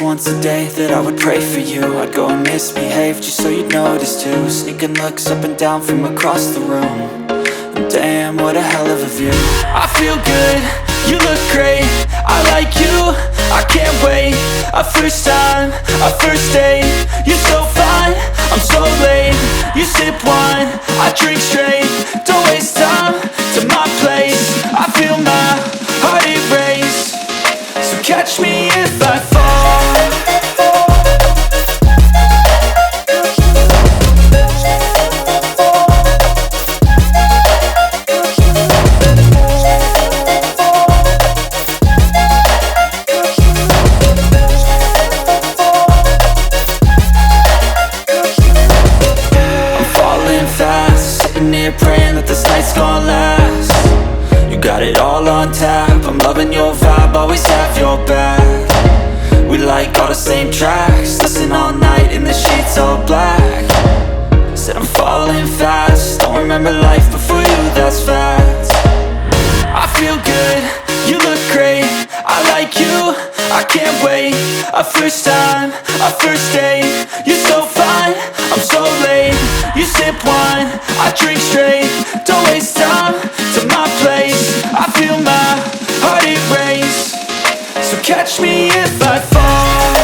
once a day that I would pray for you. I'd go and misbehave just so you'd notice too. Sneaking looks up and down from across the room. And damn, what a hell of a view. I feel good, you look great, I like you, I can't wait. A first time, a first date, you're so fine, I'm so late. You sip wine, I drink straight. Don't waste time to my place. I feel my heart erase. So catch me if I fall. Praying that this night's gonna last. You got it all on tap, I'm loving your vibe, always have your back. We like all the same tracks, listen all night in the sheets all black. Said I'm falling fast, don't remember life before you, that's facts. I feel good, you look great, I like you, I can't wait. A first time, a first date, you're so fine, I'm so late. You sip wine, I drink straight. Don't waste time to my place. I feel my heart erase. So catch me if I fall.